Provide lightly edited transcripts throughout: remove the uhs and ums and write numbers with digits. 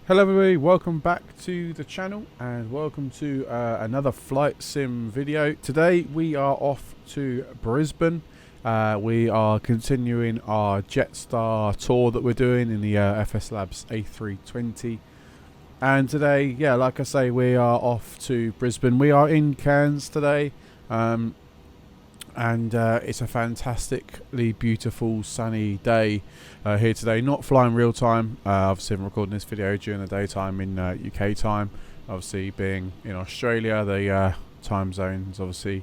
Hello everybody, welcome back to the channel and welcome to another flight sim video. Today we are off to Brisbane. We are continuing our Jetstar tour that we're doing in the FSLabs A320. And today, yeah, like I say, we are off to Brisbane. We are in Cairns today. And it's a fantastically beautiful sunny day here today. Not flying real time. Obviously I'm recording this video during the daytime in UK time. Obviously being in Australia, the time zone is obviously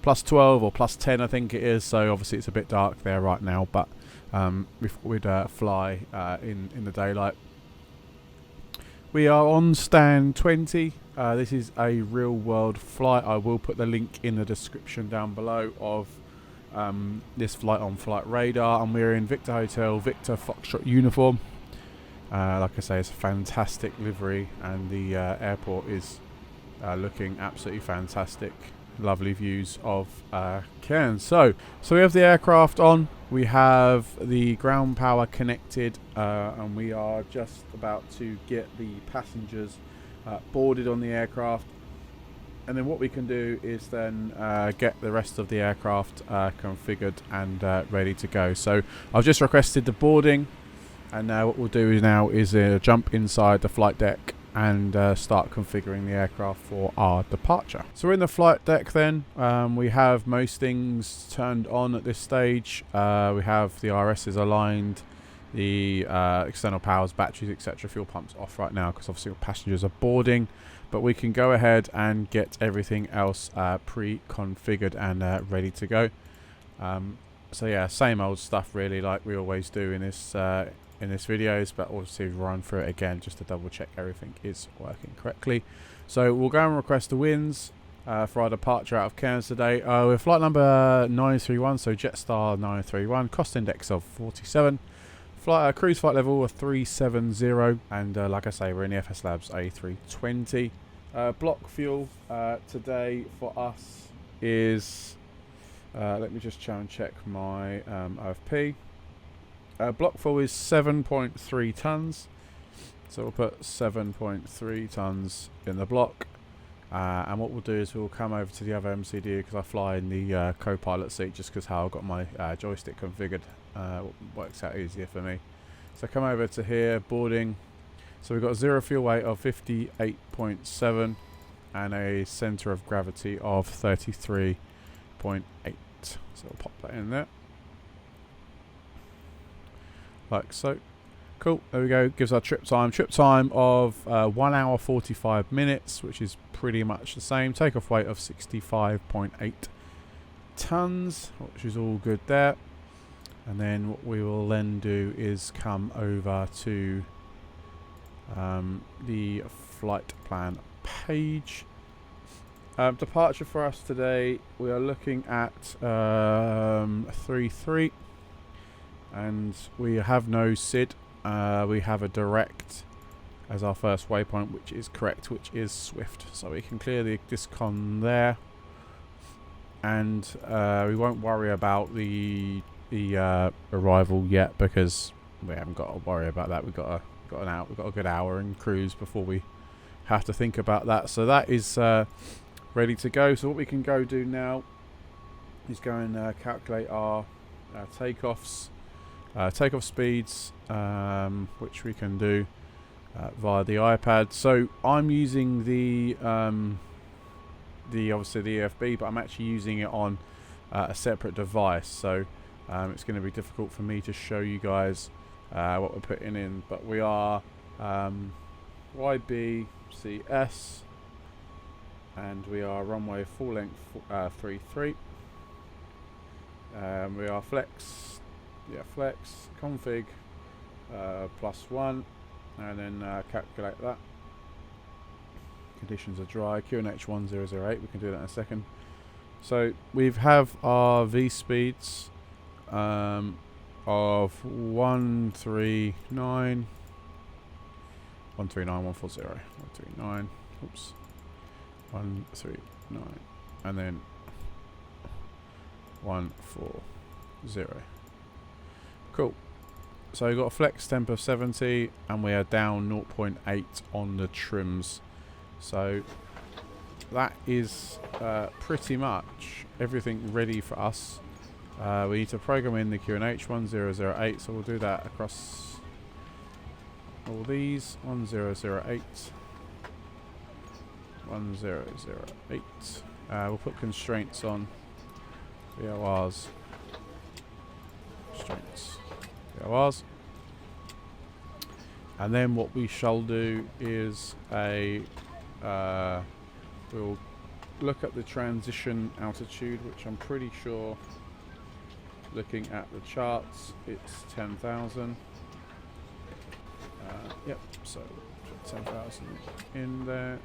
+12 or +10 I think it is, so obviously it's a bit dark there right now, but we'd fly in the daylight. We are on stand 20. This is a real world flight. I will put the link in the description down below of this flight on Flight Radar, and we're in Victor Hotel, Victor Foxtrot uniform. Like I say, it's a fantastic livery, and the airport is looking absolutely fantastic. Lovely views of Cairns. So we have the aircraft on. We have the ground power connected, and we are just about to get the passengers boarded on the aircraft. And then what we can do is then get the rest of the aircraft configured and ready to go. So I've just requested the boarding, and now what we'll do now is jump inside the flight deck and start configuring the aircraft for our departure. So we're in the flight deck then. We have most things turned on at this stage. We have the RSs aligned, the external powers, batteries, etc. Fuel pumps off right now because obviously passengers are boarding, but we can go ahead and get everything else pre-configured and ready to go. So yeah, same old stuff really, like we always do in this videos, but obviously run through it again just to double check everything is working correctly. So we'll go and request the winds for our departure out of Cairns today. We're flight number 931, so Jetstar 931, cost index of 47. Cruise flight level of 370, and like I say, we're in the FSLabs A320. Block fuel today for us is, let me just try and check my OFP. Block fuel is 7.3 tons, so we'll put 7.3 tons in the block. And what we'll do is we'll come over to the other MCD because I fly in the co-pilot seat just because how I've got my joystick configured works out easier for me. So come over to here, boarding. So we've got zero fuel weight of 58.7 and a centre of gravity of 33.8. So we'll pop that in there. Like so. Cool, there we go. Gives our trip time of 1 hour 45 minutes, which is pretty much the same. Takeoff weight of 65.8 tons, which is all good there. And then what we will then do is come over to the flight plan page. Departure for us today, we are looking at 3-3, and we have no SID. We have a direct as our first waypoint, which is correct, which is Swift. So we can clear the discon there, and we won't worry about the arrival yet because we haven't got to worry about that. We've got a good hour in cruise before we have to think about that. So that is ready to go. So what we can go do now is go and calculate our takeoffs. Takeoff speeds, which we can do via the iPad. So I'm using the obviously the EFB, but I'm actually using it on a separate device. So it's going to be difficult for me to show you guys what we're putting in. But we are YBCS, and we are runway full length 33. We are flex. Yeah, flex config +1, and then calculate that. Conditions are dry. QNH 1008. We can do that in a second. So we have our V speeds of 139, 139. Oops, 139, and then 140. Cool. So we've got a flex temp of 70 and we are down 0.8 on the trims. So that is pretty much everything ready for us. We need to program in the QNH 1008, so we'll do that across all these. 1008. 1008. We'll put constraints on VORs. Constraints. VORs. And then what we shall do is we'll look at the transition altitude, which I'm pretty sure, looking at the charts, it's 10,000. Yep, so put 10,000 in there.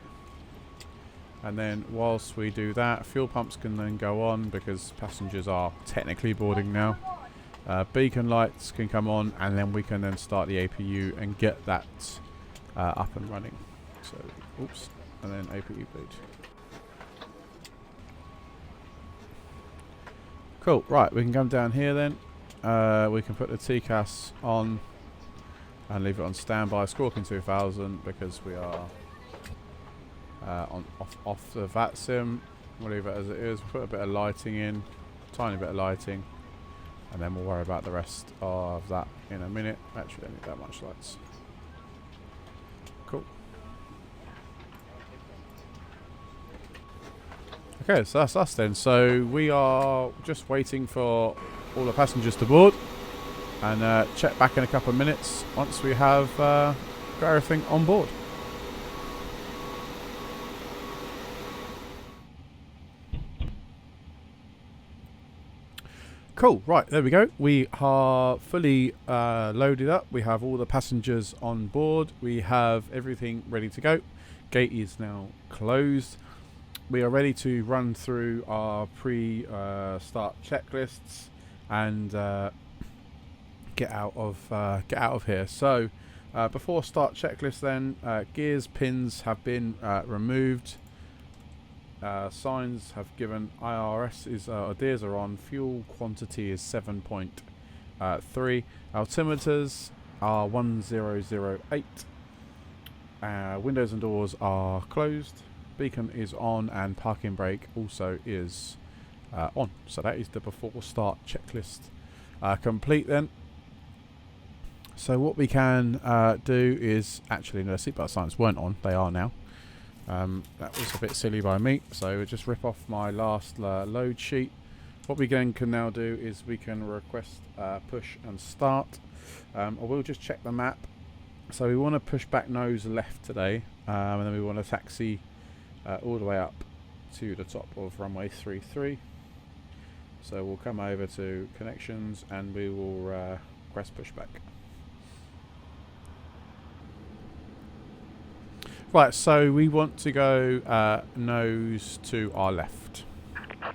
And then whilst we do that, fuel pumps can then go on because passengers are technically boarding now. Beacon lights can come on, and then we can then start the APU and get that up and running. So, oops, and then APU boot. Cool, right, we can come down here then. We can put the TCAS on and leave it on standby. Squawking 2000 because we are off the VAT sim. We'll leave it as it is. We'll put a bit of lighting in, tiny bit of lighting, and then we'll worry about the rest of that in a minute. Actually, don't need that much lights. Cool. Okay, so that's us then. So we are just waiting for all the passengers to board, and check back in a couple of minutes once we have got everything on board. Cool, right, there we go. We are fully loaded up. We have all the passengers on board. We have everything ready to go. Gate is now closed. We are ready to run through our pre-start checklists and get out of here. So before start checklist, then gears pins have been removed. Signs have given IRS is ideas are on. Fuel quantity is 7.3. Altimeters are 1008. Windows and doors are closed. Beacon is on, and parking brake also is on. So that is the before start checklist complete then. So what we can do is, actually no, seatbelt signs weren't on, they are now. That was a bit silly by me, so we'll just rip off my last load sheet. What we then can now do is we can request push and start. I will just check the map. So we want to push back nose left today, and then we want to taxi all the way up to the top of runway 33. So we'll come over to connections and we will request pushback. Right, so we want to go nose to our left.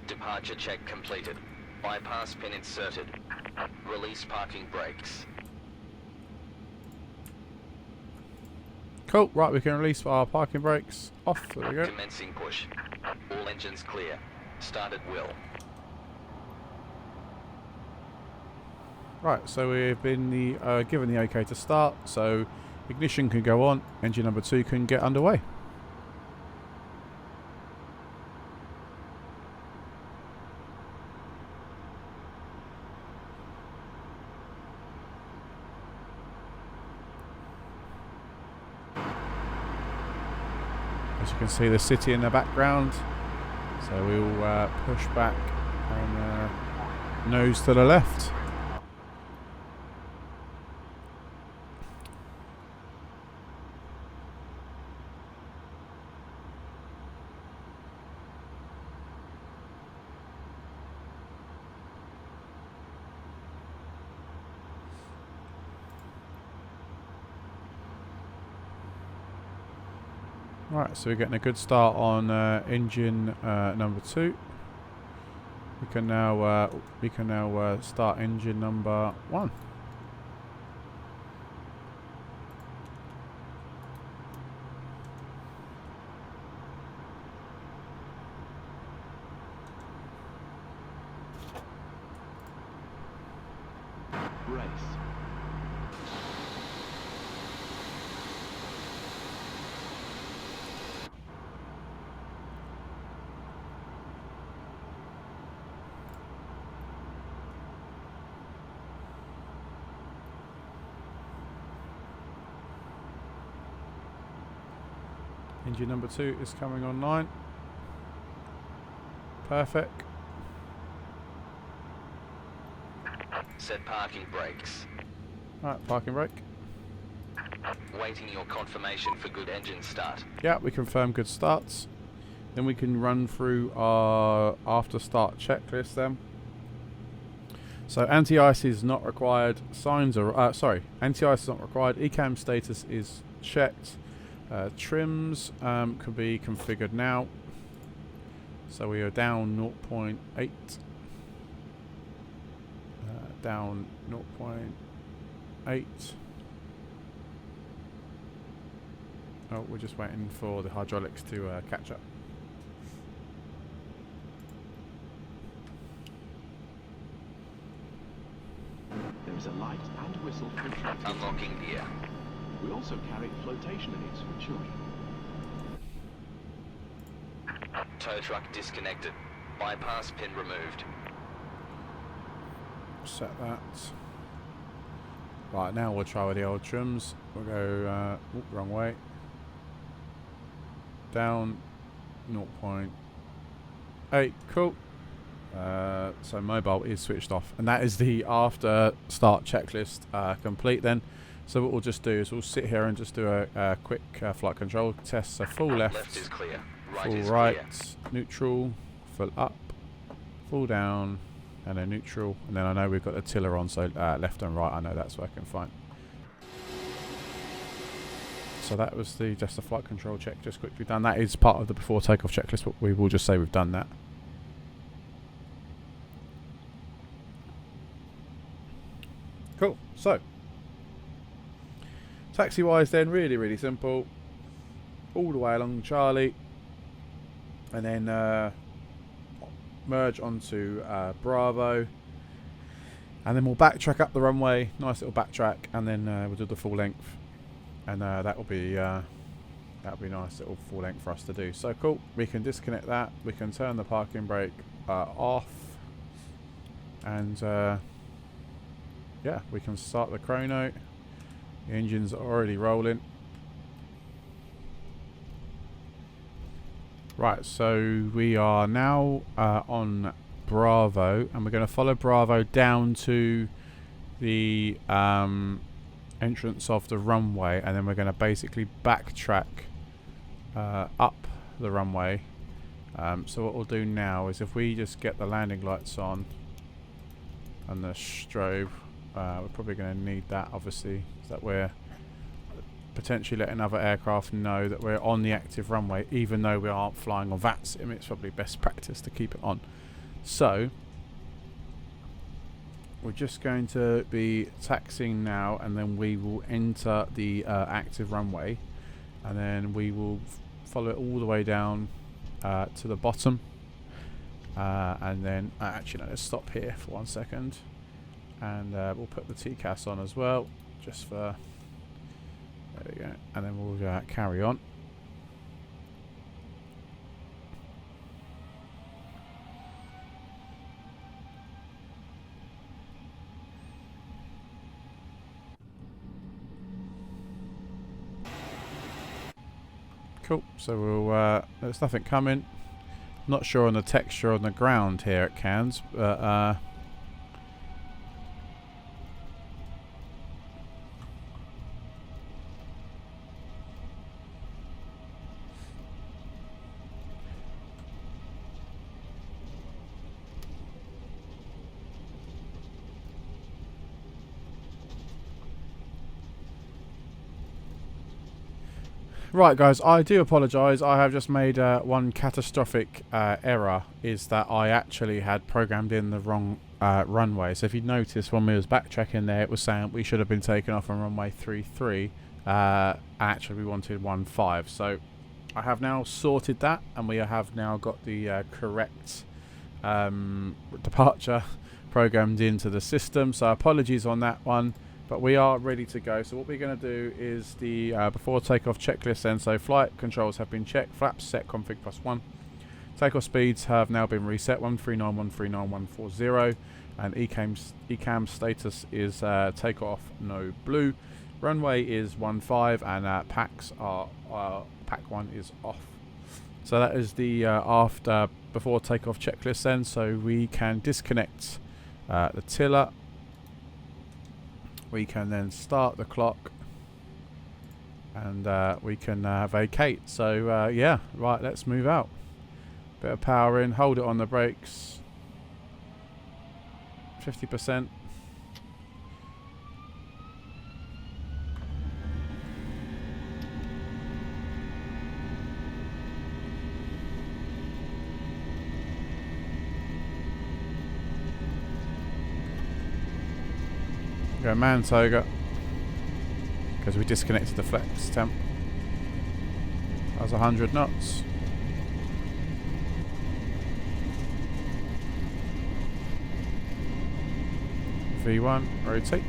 Departure check completed. Bypass pin inserted. Release parking brakes. Cool, right, we can release our parking brakes off. There we go. Commencing push. All engines clear. Start at will. Right, so we've been given the OK to start, so ignition can go on, engine number 2 can get underway. As you can see, the city in the background, so we will push back and nose to the left. Right, so we're getting a good start on engine number 2. We can now start engine number 1. Race. Engine number 2 is coming online. Perfect. Set parking brakes. Right, parking brake. Waiting your confirmation for good engine start. Yeah, we confirm good starts. Then we can run through our after start checklist then. So anti-ice is not required. Signs are anti-ice is not required. ECAM status is checked. Trims can be configured now. So we are down 0.8. Down 0.8. Oh, we're just waiting for the hydraulics to catch up. There is a light and whistle for attracting. Unlocking gear. We also carry flotation aids for children. Tow truck disconnected. Bypass pin removed. Set that. Right, now we'll try with the old trims. We'll go wrong way. Down 0.8. Cool. So mobile is switched off, and that is the after start checklist complete then. So what we'll just do is we'll sit here and just do a quick flight control test. So full left, Left is clear. Right full is right, clear. neutral, full up, full down, and then neutral. And then I know we've got the tiller on, so left and right, I know that's working fine. So that was just the flight control check, just quickly done. That is part of the before takeoff checklist, but we will just say we've done that. Cool. So taxi wise then, really simple. All the way along Charlie, and then merge onto Bravo, and then we'll backtrack up the runway, nice little backtrack, and then we'll do the full length, and that'll be nice little full length for us to do. So cool, we can disconnect that, we can turn the parking brake off, and yeah, we can start the chrono. The engines are already rolling. Right, so we are now on Bravo, and we're going to follow Bravo down to the entrance of the runway, and then we're going to basically backtrack up the runway. So what we'll do now is if we just get the landing lights on and the strobe, we're probably going to need that, obviously, so that we're potentially letting other aircraft know that we're on the active runway, even though we aren't flying on VATS. I mean, it's probably best practice to keep it on. So we're just going to be taxiing now, and then we will enter the active runway, and then we will follow it all the way down to the bottom, and then actually, no, let's stop here for 1 second, and we'll put the TCAS on as well, just for, there we go, and then we'll carry on. Cool, so we'll there's nothing coming. Not sure on the texture on the ground here at Cairns, but right, guys, I do apologise. I have just made one catastrophic error, is that I actually had programmed in the wrong runway. So if you notice, when we was backtracking there, it was saying we should have been taken off on runway 33. Actually, we wanted 15. So I have now sorted that, and we have now got the correct departure programmed into the system. So apologies on that one. But we are ready to go. So what we're going to do is the before takeoff checklist then. So flight controls have been checked, flaps set, config +1. Takeoff speeds have now been reset, 139, 139, 140. And ECAM status is takeoff no blue. Runway is 15, and PAX pack one is off. So that is the before takeoff checklist then. So we can disconnect the tiller. We can then start the clock, and we can vacate. So yeah, right, let's move out. Bit of power in, hold it on the brakes. 50%. Go man Toga, because we disconnected the flex temp. That was 100 knots. V1, rotate.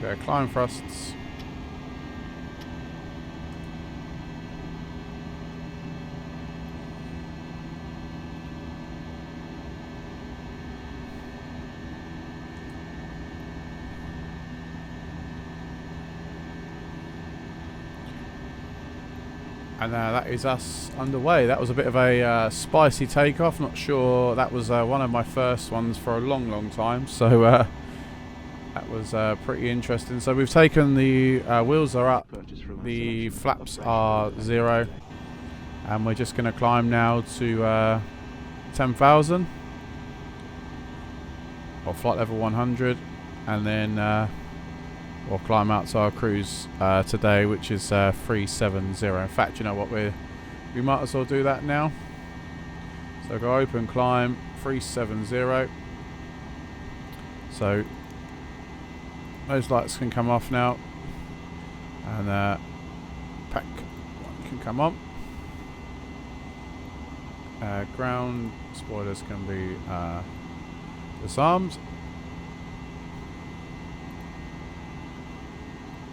Go climb thrusts. And that is us underway. That was a bit of a spicy takeoff. Not sure, that was one of my first ones for a long time. So that was pretty interesting. So we've taken the wheels are up, the flaps are 0, and we're just going to climb now to 10,000 or flight level 100, and then we'll climb out to our cruise today, which is 370. In fact, you know what, we might as well do that now. So go open climb 370. So those lights can come off now, and pack one can come on. Ground spoilers can be disarmed,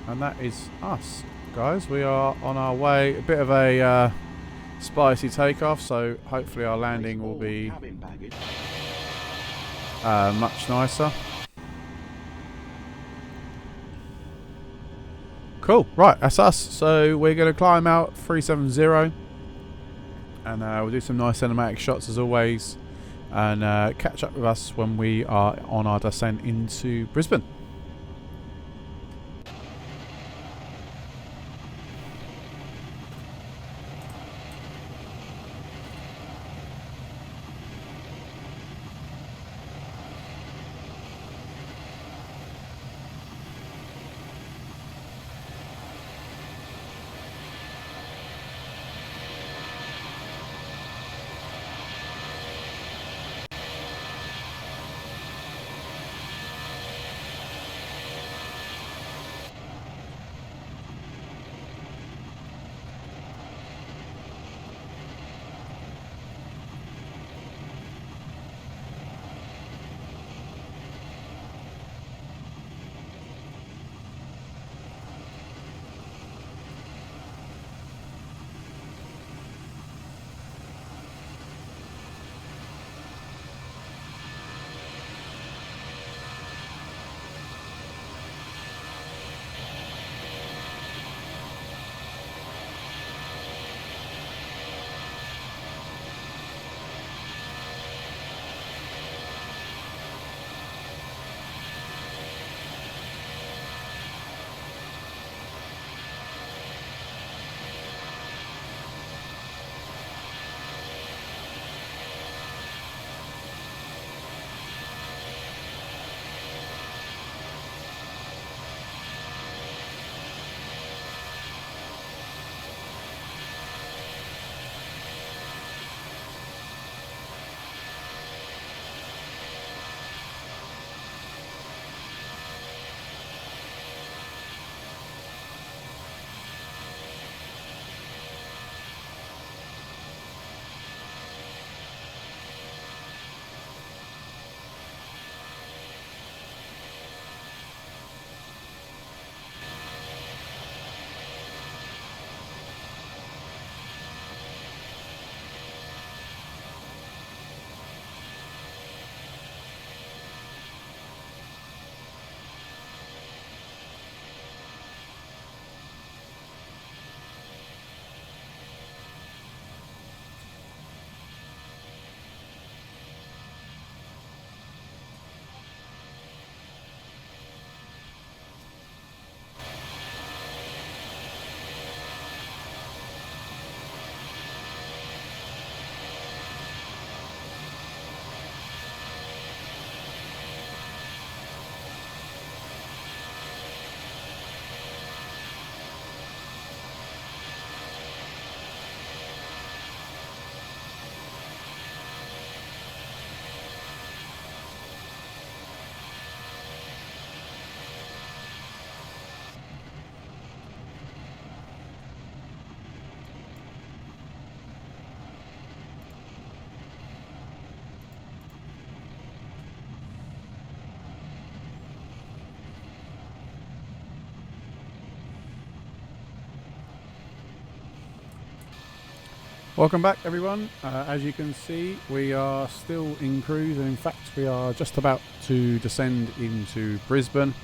and that is us, guys. We are on our way. A bit of a spicy takeoff, so hopefully our landing will be much nicer. Cool, right, that's us. So we're going to climb out 370, and we'll do some nice cinematic shots as always, and catch up with us when we are on our descent into Brisbane. Welcome back, everyone. As you can see, we are still in cruise, and in fact we are just about to descend into Brisbane.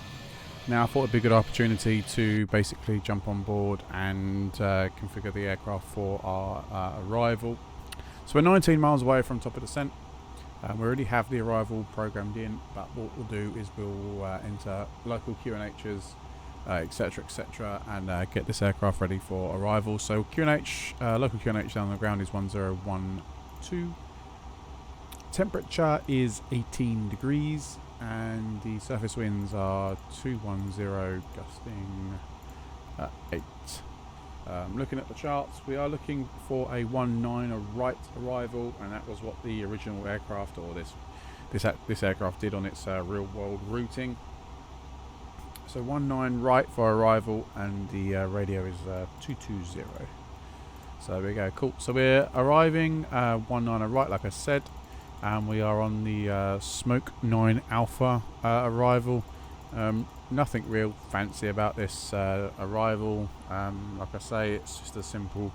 Now I thought it'd be a good opportunity to basically jump on board and configure the aircraft for our arrival. So we're 19 miles away from top of descent. We already have the arrival programmed in, but what we'll do is we'll enter local QNHs, etc, and get this aircraft ready for arrival. So QNH, local QNH down on the ground is 1012. Temperature is 18 degrees, and the surface winds are 210, gusting 8. Looking at the charts, we are looking for a 19 right arrival, and that was what the original aircraft, or this aircraft, did on its real world routing. So 19 right for arrival, and the radio is 220. So there we go, cool. So we're arriving 19 right, like I said, and we are on the Smoke 9 Alpha arrival. Nothing real fancy about this arrival. Like I say, it's just a simple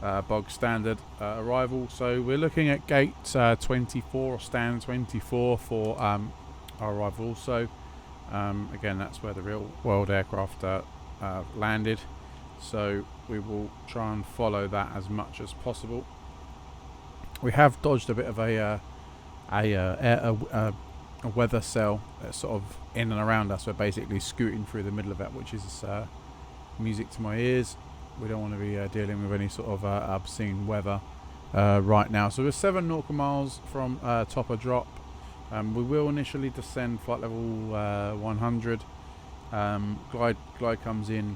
bog standard arrival. So we're looking at gate 24, or stand 24 for our arrival also. Again, that's where the real world aircraft landed, so we will try and follow that as much as possible. We have dodged a bit of a weather cell that's sort of in and around us. We're basically scooting through the middle of it, which is music to my ears. We don't want to be dealing with any sort of obscene weather right now. So we're 7 nautical miles from top of drop. We will initially descend flight level 100. Glide comes in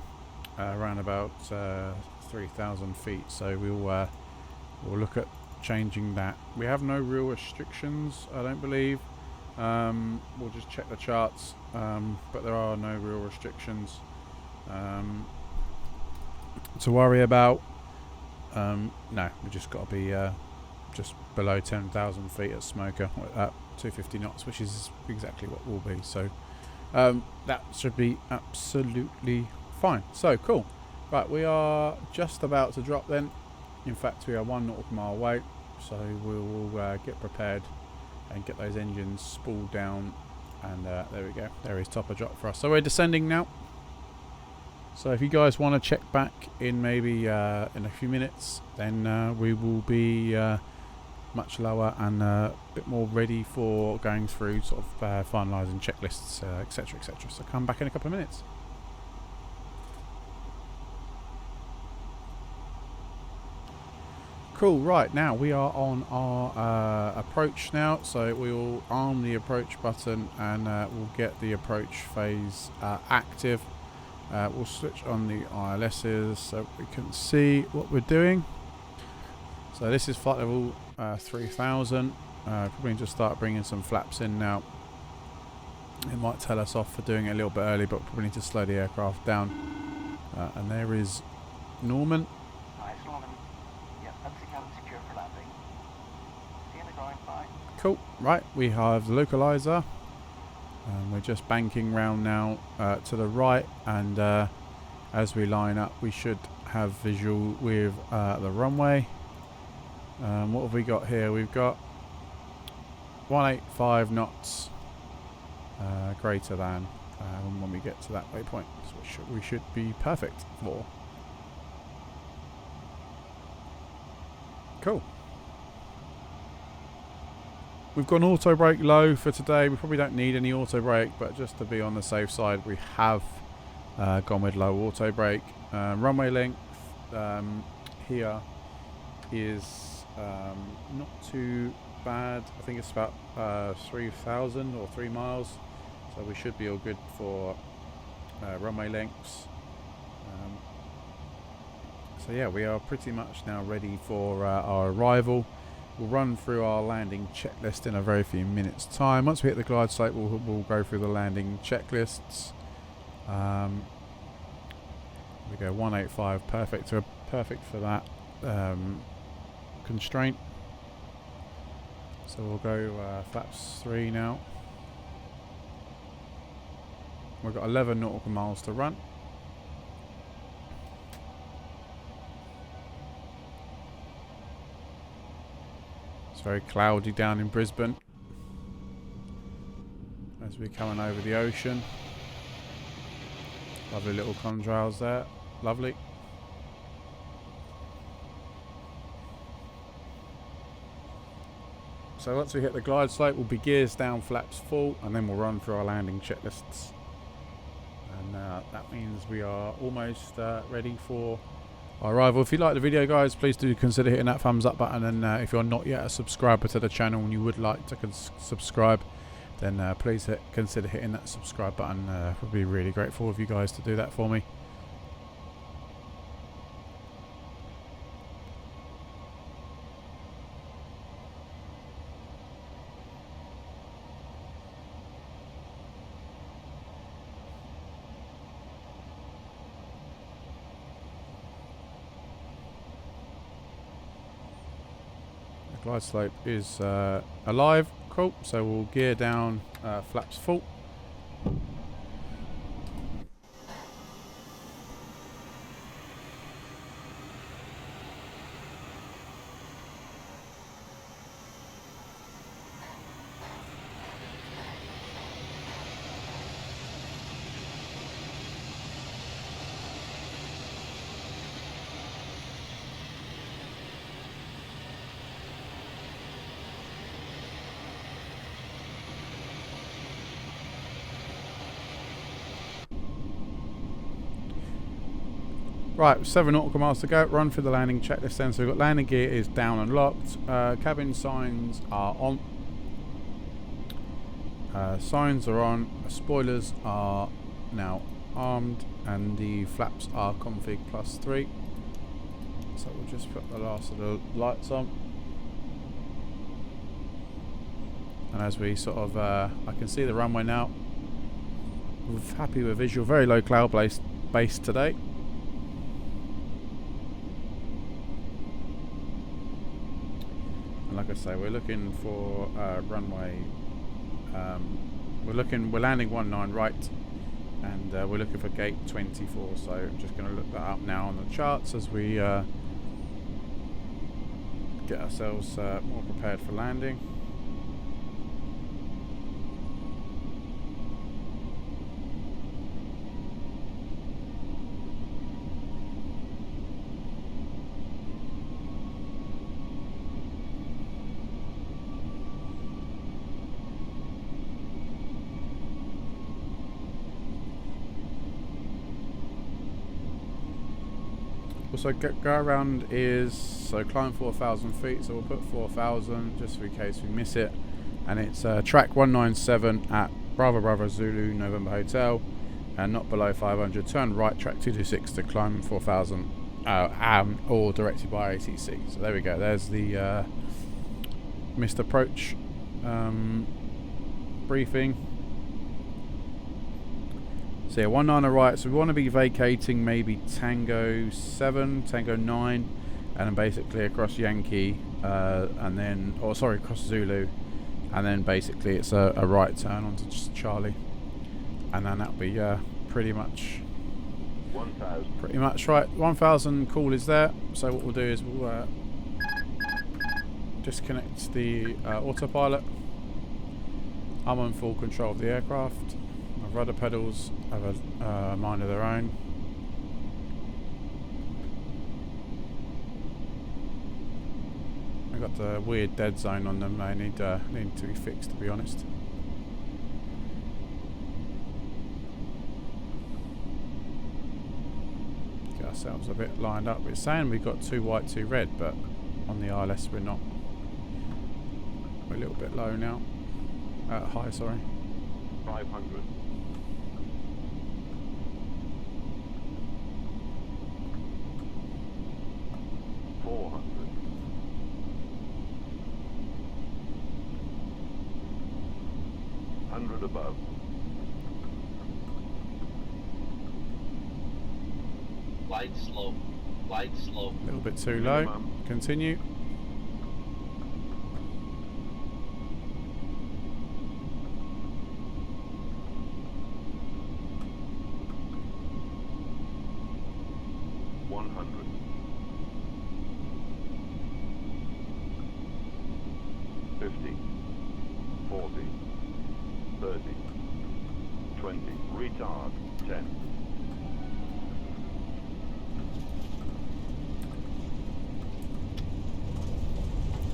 around about 3,000 feet, so we'll look at changing that. We have no real restrictions, I don't believe. We'll just check the charts, but there are no real restrictions to worry about. No, we just got to be just below 10,000 feet at Smoker at 250 knots, which is exactly what we'll be. So that should be absolutely fine. So cool. Right, we are just about to drop then. In fact, we are 1 nautical mile away, so we'll get prepared and get those engines spooled down, and there we go, there is top of drop for us. So we're descending now. So if you guys want to check back in maybe in a few minutes, then we will be much lower and a bit more ready for going through sort of finalising checklists, etc, etc. So come back in a couple of minutes. Cool, right, now we are on our approach now, so we will arm the approach button, and we'll get the approach phase active. We'll switch on the ILSs so we can see what we're doing. So this is flight level 3000. Probably just start bringing some flaps in now. It might tell us off for doing it a little bit early, but probably need to slow the aircraft down. And there is Norman. Cool, right, we have the localizer, and we're just banking round now to the right, and as we line up we should have visual with the runway. What have we got here? We've got 185 knots greater than when we get to that waypoint, so we should be perfect for. Cool. We've got an auto brake low for today. We probably don't need any auto brake, but just to be on the safe side, we have gone with low auto brake. Runway length here is not too bad. I think it's about 3,000 or 3 miles, so we should be all good for runway lengths. So yeah, we are pretty much now ready for our arrival. We'll run through our landing checklist in a very few minutes time. Once we hit the glide slope, we'll go through the landing checklists. We go 185, perfect. So we're perfect for that constraint. So we'll go flaps 3 now. We've got 11 nautical miles to run. very cloudy down in Brisbane as we're coming over the ocean. Lovely little contrails there. Lovely. So once we hit the glide slope, we'll be gears down, flaps full, and then we'll run through our landing checklists. And that means we are almost ready for our arrival. If you like the video, guys, please do consider hitting that thumbs up button. And if you're not yet a subscriber to the channel and you would like to subscribe, then please consider hitting that subscribe button. Would be really grateful of you guys to do that for me. Glide slope is alive. Cool. So we'll gear down, flaps full. Right, 7 nautical miles to go. Run through the landing checklist then. So we've got landing gear is down and locked. Cabin signs are on. Signs are on. Spoilers are now armed, and the flaps are config +3. So we'll just put the last of the lights on. And as we sort of, I can see the runway now. We're happy with visual. Very low cloud base today. Like I say, we're looking for runway. We're landing 19 right, and we're looking for gate 24. So I'm just going to look that up now on the charts as we get ourselves more prepared for landing. Also, go around is, so climb 4,000 feet, so we'll put 4,000 just in case we miss it. And it's track 197 at Bravo Zulu November Hotel, and not below 500. Turn right, track 226 to climb 4,000, or directed by ATC. So there we go. There's the missed approach briefing. So yeah, 19 right, so we want to be vacating maybe Tango 7, Tango 9, and then basically across Yankee, and then, across Zulu, and then basically it's a right turn onto just Charlie, and then that'll be pretty much 1,000. Pretty much right. 1,000 call is there. So what we'll do is we'll disconnect the autopilot. I'm on full control of the aircraft. My rudder pedals have a mind of their own. I've got the weird dead zone on them. They need to be fixed, to be honest. Get ourselves a bit lined up. It's saying we've got 2 white, 2 red, but on the ILS we're not. We're a little bit low now. High, sorry. 500. Above. Light slope. Light slope. A little bit too low. Continue. 50, 40, 30, 20, retard, 10.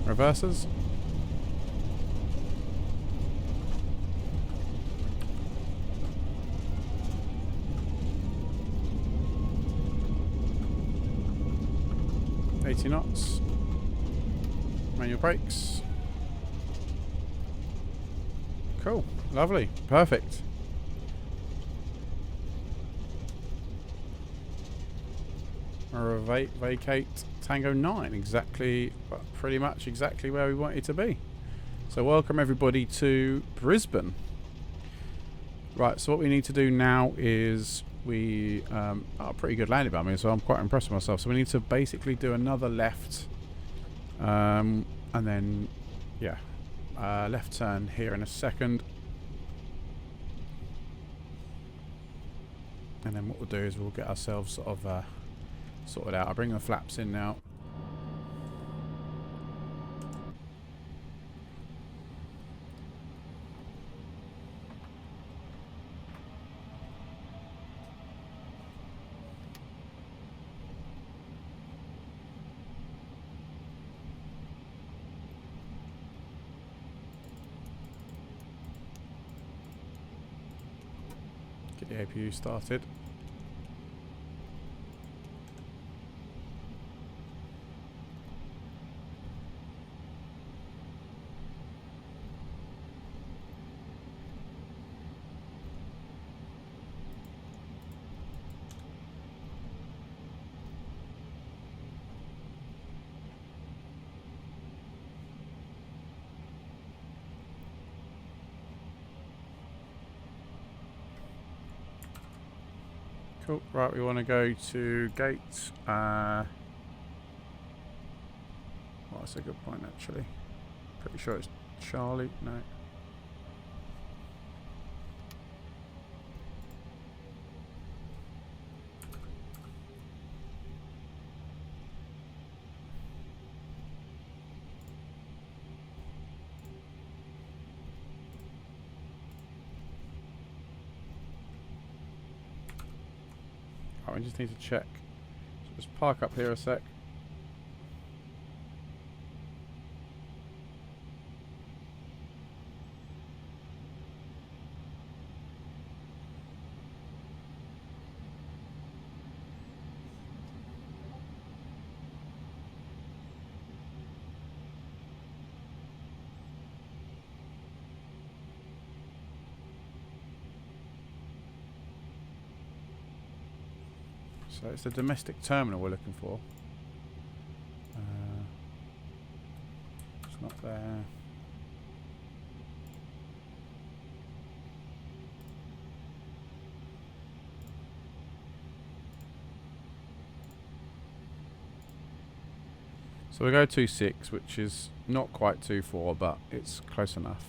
Reverses. $80 knots. Manual brakes. Cool. Lovely. Perfect. Vacate Tango 9. Exactly, well, pretty much exactly where we want it to be. So welcome everybody to Brisbane. Right, so what we need to do now is we are pretty good landing by me, so I'm quite impressed with myself. So we need to basically do another left, and then yeah, left turn here in a second, and then what we'll do is we'll get ourselves sort of sorted out. I'll bring the flaps in now. Get the APU started. Cool. Right, we want to go to gate. Well, that's a good point, actually. Pretty sure it's Charlie. No. I just need to check. So just park up here a sec. So it's the domestic terminal we're looking for. It's not there. So we go 2.6, which is not quite 2.4, but it's close enough.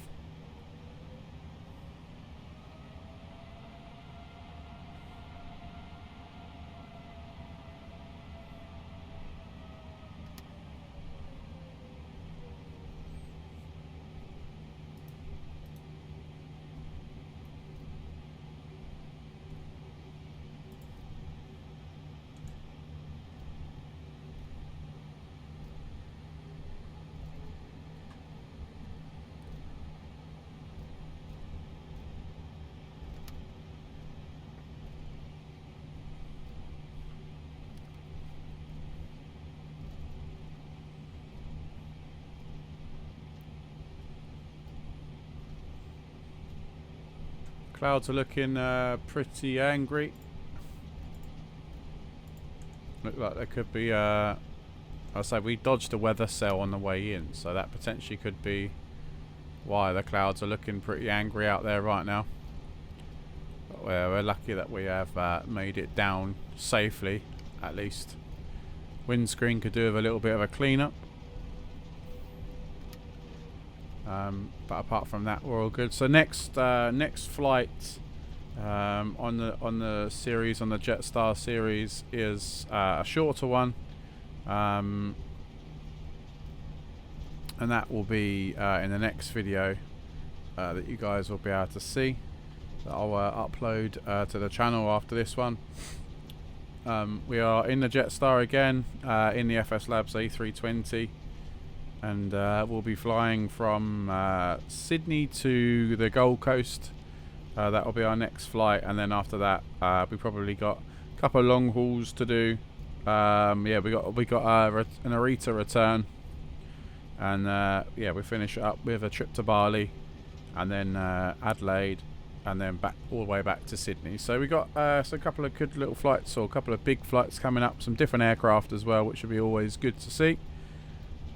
Clouds are looking pretty angry. Look like there could be I'll say we dodged a weather cell on the way in, so that potentially could be why the clouds are looking pretty angry out there right now. But we're lucky that we have made it down safely, at least. Windscreen could do with a little bit of a cleanup. But apart from that, we're all good. So next flight on the series, on the Jetstar series, is a shorter one. and that will be in the next video that you guys will be able to see, that I'll upload to the channel after this one. We are in the Jetstar again, in the FSLabs A320, and we'll be flying from Sydney to the Gold Coast. That will be our next flight, and then after that we probably got a couple of long hauls to do. Yeah, we got an Narita return, and yeah, we finish it up with a trip to Bali, and then Adelaide, and then back all the way back to Sydney. So we got so a couple of good little flights, or a couple of big flights coming up, some different aircraft as well, which would be always good to see.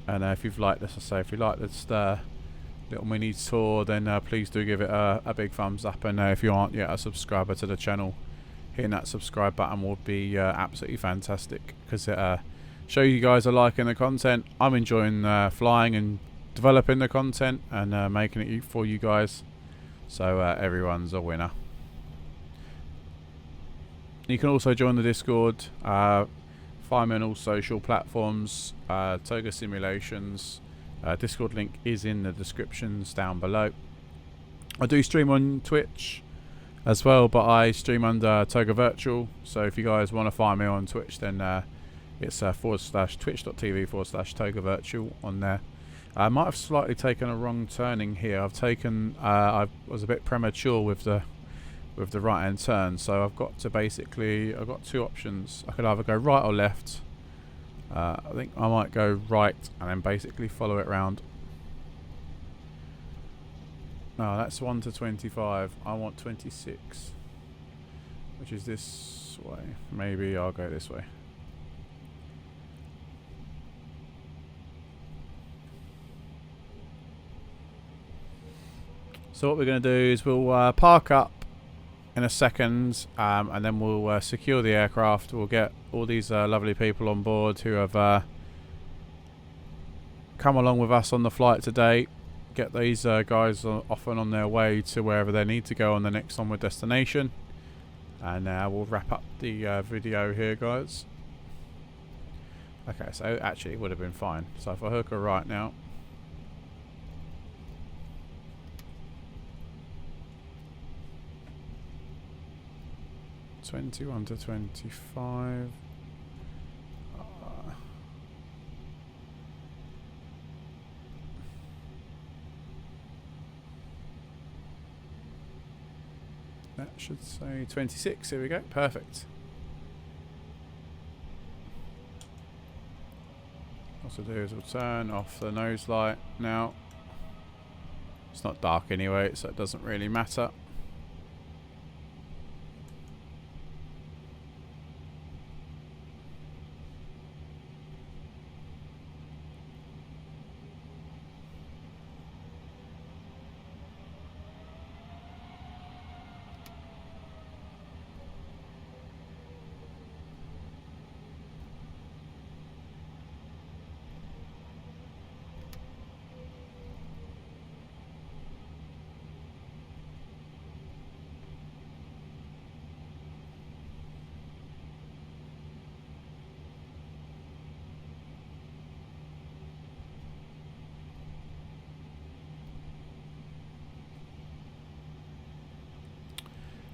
And if you've liked this, I say, if you like this little mini tour, then please do give it a big thumbs up. And if you aren't yet a subscriber to the channel, hitting that subscribe button will be absolutely fantastic, because it shows you guys are liking the content. I'm enjoying flying and developing the content and making it for you guys. So everyone's a winner. You can also join the Discord. Find me on all social platforms. Toga Simulations. Discord link is in the descriptions down below. I do stream on Twitch as well, but I stream under Toga Virtual. So if you guys want to find me on Twitch, then it's /twitch.tv/Toga Virtual on there. I might have slightly taken a wrong turning here. I was a bit premature with the right hand turn, so I've got two options. I could either go right or left. I think I might go right and then basically follow it round. No, that's 1 to 25. I want 26, which is this way. Maybe I'll go this way. So what we're going to do is we'll park up in a second, and then we'll secure the aircraft. We'll get all these lovely people on board who have come along with us on the flight today. Get these guys off and on their way to wherever they need to go on the next onward destination, and we'll wrap up the video here, guys. Okay, so actually it would have been fine. So if I hook her right now, 21 to 25. That should say 26. Here we go. Perfect. What we'll do is we'll turn off the nose light now. It's not dark anyway, so it doesn't really matter.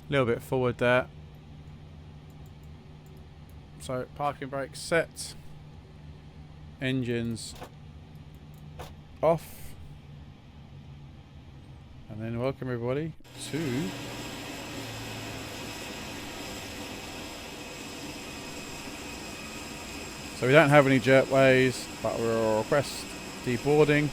A little bit forward there. So parking brakes set, engines off, and then welcome everybody to so we don't have any jerkways, but we'll request deboarding.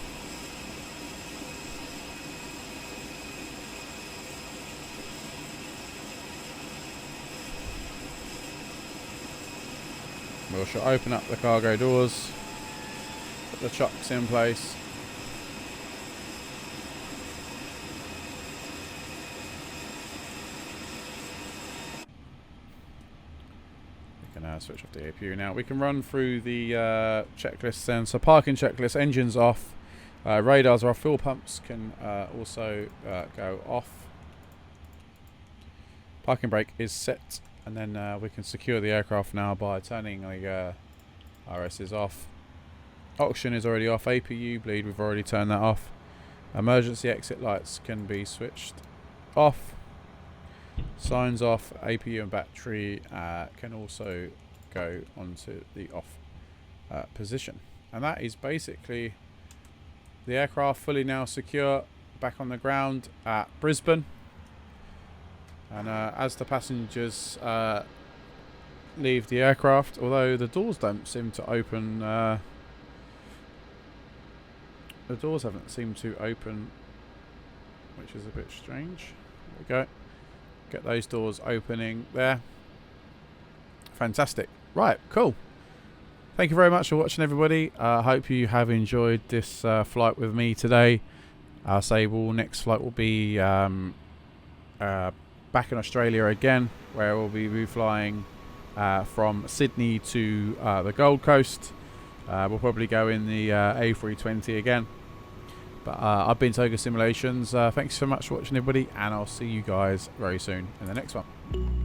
We shall open up the cargo doors, put the chocks in place. We can switch off the APU now. We can run through the checklists then. So parking checklist, engines off, radars are off, fuel pumps can also go off. Parking brake is set. And then we can secure the aircraft now by turning the RSs off. Oxygen is already off. APU bleed, we've already turned that off. Emergency exit lights can be switched off. Signs off. APU and battery can also go onto the off position. And that is basically the aircraft fully now secure back on the ground at Brisbane. And as the passengers leave the aircraft, although the doors don't seem to open, the doors haven't seemed to open, which is a bit strange. There we go. Get those doors opening there. Fantastic. Right, cool. Thank you very much for watching, everybody. I hope you have enjoyed this flight with me today. Our next flight will be back in Australia again, where we'll be flying from Sydney to the Gold Coast. We'll probably go in the A320 again. But I've been Toga Simulations. Thanks so much for watching, everybody, and I'll see you guys very soon in the next one.